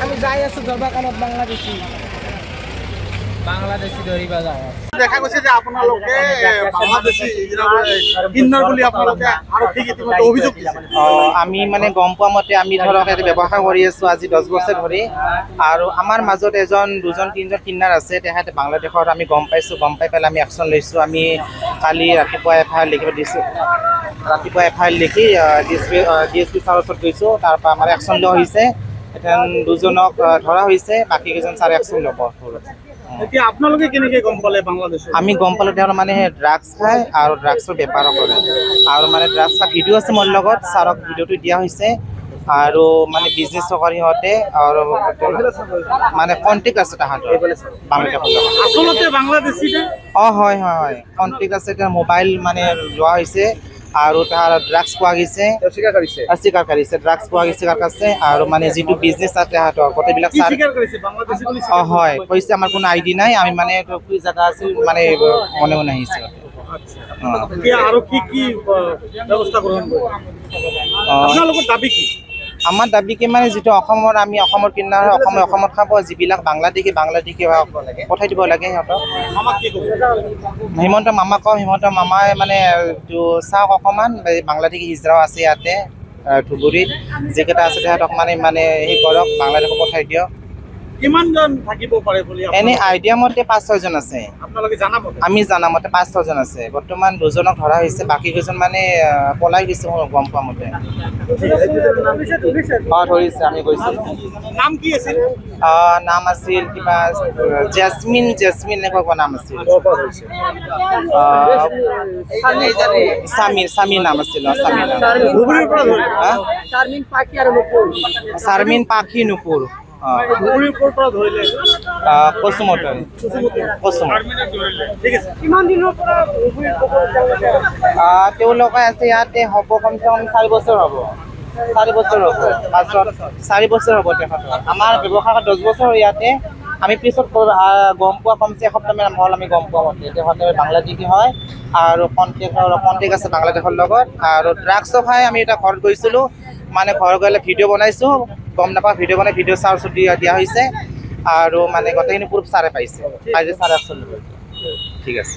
আমি যাই আছো দৰবাকানত বাংলাদেশী ধৰিবা যাই দেখা গৈছে যে আপোনালোকে বাংলাদেশী কিন্নৰ বুলি আপোনালোকে আৰু ঠিক ইতিমধ্যে অভিযোগ দিছে। আমি মানে গম পোৱা মতে আমি ধৰক এটা ব্যৱসায় কৰি আছো আজি 10 বছৰ ধৰি আৰু আমাৰ মাজত এজন দুজন তিনজন কিন্নাৰ আছে তেহেতে বাংলাদেশত আমি গম পাইছো গম পাই পেলাই আমি একশন লৈছো আমি কালি ৰাতিপুৱা এফআইআৰ লিখিব দিছো ৰাতিপুৱা এফআইআৰ লিখি ডিএসপি ছাৰৰ ওচৰত গৈছো তাৰ পৰা আমাৰ একশন লোৱা হৈছে এতিয়া দুজনক ধৰা হৈছে বাকি কেইজন ছাৰ একশন ল'ব এতিয়া আপোনালোকে কেনেকৈ গম পালে বাংলাদেশত আমি গম পালো তেওঁ মানে ড্ৰাগছ খায় আৰু ড্ৰাগছৰ বেপাৰ কৰে আৰু মানে ড্ৰাগছ খোৱা ভিডিঅ' আছে মোৰ লগত ছাৰক ভিডিঅ'টো দিয়া হৈছে আৰু মানে বিজনেছ কৰি সিহঁতে আৰু মানে কণ্টেক্ট আছে তাহাঁতৰ বাংলাদেশৰ আচলতে বাংলাদেশী হয় হয় হয় কণ্টেক্ট আছে তেওঁ মোবাইল মানে লোৱা হৈছে আৰু তাৰ ড্ৰাগছ পোৱা গৈছে স্বীকাৰ কৰিছে ড্ৰাগছ পোৱা গৈছে কাছে আৰু মানে যিটো বিজনেছ আছে তাহাঁতৰ গোটেইবিলাক হয় কৈছে আমাৰ কোনো আইডি নাই আমি মানে কি জেগা আছিল মানে মনে মনে আহিছে আৰু কি কি ব্যৱস্থা গ্ৰহণ কৰিব আপোনালোকৰ দাবী কি আমাৰ দাবী কি মানে যিটো অসমৰ আমি অসমৰ কিনাৰ অসমত খাব যিবিলাক বাংলাদেশী পঠাই দিব লাগে সিহঁতক হিমন্ত মামা কওঁ হিমন্ত মামাই মানে চাওক অকণমান বাংলাদেশী হিজৰাও আছে ইয়াতে ধুবুৰীত যিকেইটা আছে সিহঁতক মানে হেৰি কৰক বাংলাদেশক পঠাই দিয়ক কিমানজন থাকিব পাৰে বুলি এনে আইডিয়া মতে 5-6 জন আছে আপোনালোকে জানামতে আমি জানামতে 5-6 জন আছে বৰ্তমান দুজনক ধৰা হৈছে বাকি কেইজন মানে পলাই গৈছে গম পোৱা মতে ধৰিছে আমি গৈছোঁ নাম কি আছিল নাম আছিল কিবা জেচমিন এনেকুৱা নাম আছিল সামিৰ নাম আছিল শাৰমিন পাখি নুপুৰ তেওঁলোকে আছে ইয়াতে হ'ব কমচে কম 4 বছৰ হ'ব 4 বছৰ হ'ব 4 বছৰ হ'ব তেখেতৰ আমাৰ ব্যৱসায় 10 বছৰ ইয়াতে আমি পিছত গম পোৱা কমচে এসপ্তাহমান হ'ল আমি গম পোৱা মতে তেখেতে বাংলাদেশী হয় আৰু কণ্টেক্ট আছে বাংলাদেশৰ লগত আৰু ড্ৰাগছো খাই আমি এটা ঘৰত গৈছিলোঁ মানে ঘৰ গ'লে ভিডিঅ' বনাইছোঁ গম নাপাওঁ ভিডিঅ' বনাই ভিডিঅ' ছাৰ ওচৰত দিয়া হৈছে আৰু মানে গোটেইখিনি প্ৰুফ ছাৰে পাইছে ছাৰে ঠিক আছে